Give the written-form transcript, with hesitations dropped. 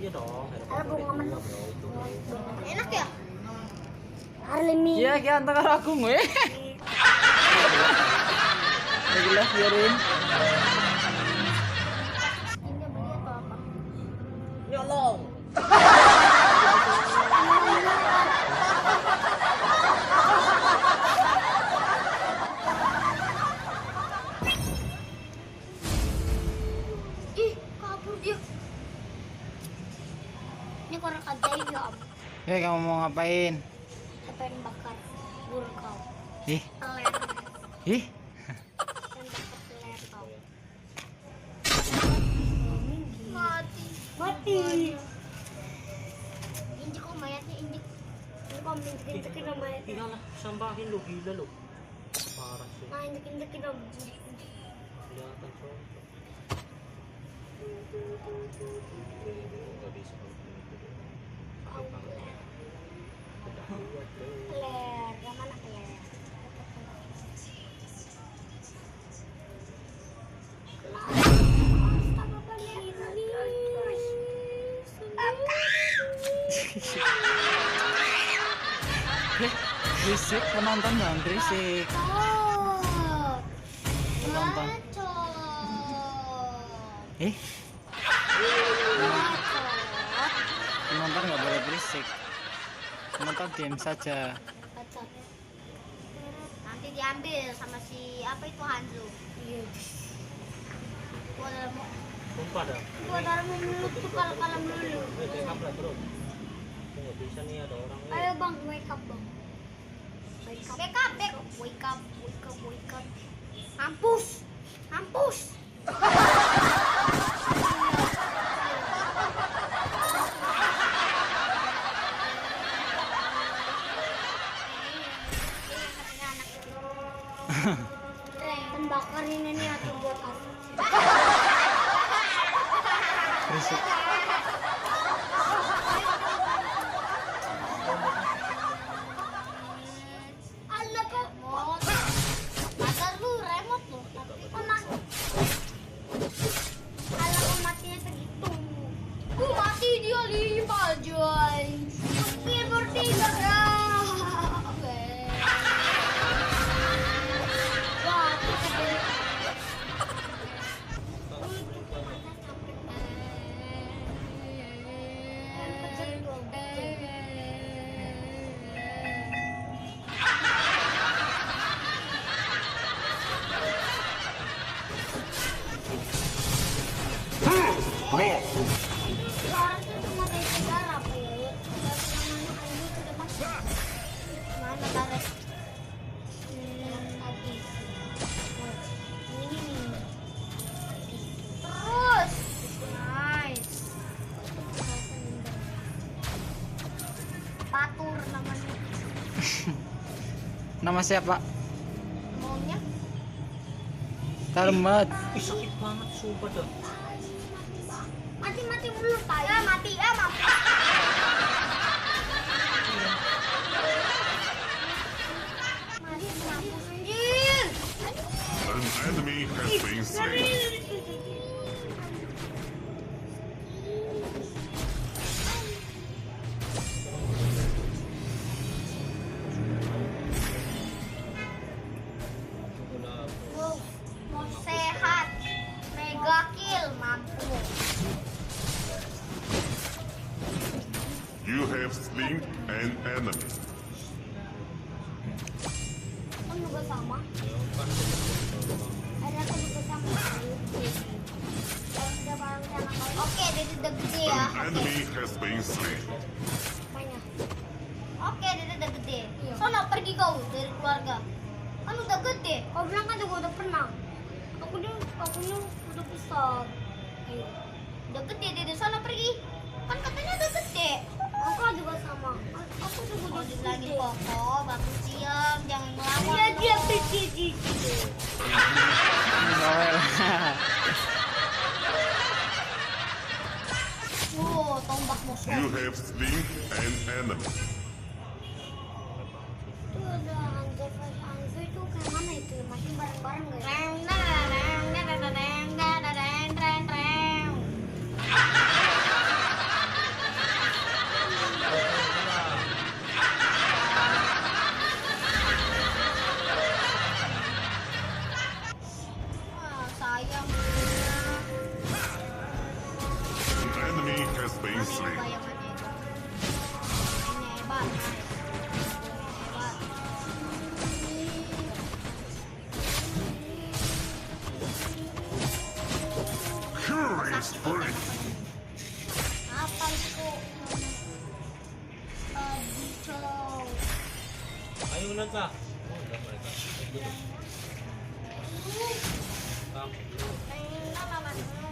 Iya dong. Ada bunga men. Enak ya? Harlemi. Iya, ki antara aku gue. Jelas biarin. Ini beli atau apa? Nyolong. Ih, kabur dia. Ini korak ajaib ya, Om. Kamu mau ngapain? Saya pengen bakar bur kau. Ih, Teler. ih. Pengen bakar teler kau. Mati. Mati. Injek kok mayatnya injek. Ini kok injek-injekin sama ya. Tinggal lah, sambahin lu gila lu. Parah sih. Nah, injek-injekin sama. Kelihatan cowok. Nggak bisa. Teler, yang mana teler? Berisik penonton dong, berisik. Oh. Penonton. Bacot. Eh, Bacot. penonton nggak boleh berisik. Penonton diam saja. Bacot. Nanti diambil sama si apa itu Hanzo. Iya. Gua dalam Sumpah dah. gua dalam menutup kalau kalam dulu. Wake up lah bro. Aku nggak bisa nih ada orang. Ayo bang, wake up bang. Wake up, wake up, wake up, wake up, wake up, wake up. Hampus, hampus. Kan bakar ini nih atau buat apa? Berisik. Allah kok remote. Padahal lu remote loh, tapi kok Allah kok matinya segitu. Mati dia lipat joy. Hampir bertiga ya. Wah, kita jadi harusnya cuma dari sejarah, Bu. Mana tarik? Tadi. Ini nih. Terus. Nice. Patur namanya. Nama siapa? Maunya? Tarmet. Ih, sakit banget sumpah dah. Mati dulu, Pak. Ya, mati. Ya, mati. Mati, mampus, anjir. An enemy has been slain. Wow, mau sehat. Mega kill, mampu. You have slain an enemy. Kan juga sama. Ada aku juga sama. Udah bareng sama kau. Oke, Dede udah gede ya. An enemy has been slain. Apanya? Oke, Dede udah gede. Sono pergi kau dari keluarga. Kan udah gede. Kau bilang kan juga udah pernah. Aku udah besar. Ayo. Udah gede, Dede. Sono pergi. Kan katanya udah gede. Aku juga sama. Aku juga Mau udah dibilangin gede. Koko, bagus diam, jangan ngelawan. Iya dia dong. pergi. Bawel. Wow, tombak musuh. You have slain an enemy. Itu ada Anzo itu kayak mana itu? Masih bareng-bareng nggak ya? Reng, reng, reng, reng, reng, reng, reng, reng, reng, reng. slain. bayangannya itu. Ini hebat, guys. Hebat. Curious break. Apa itu? Dicolong. Ayunan kah? Oh, udah mereka. Kamu. Nah,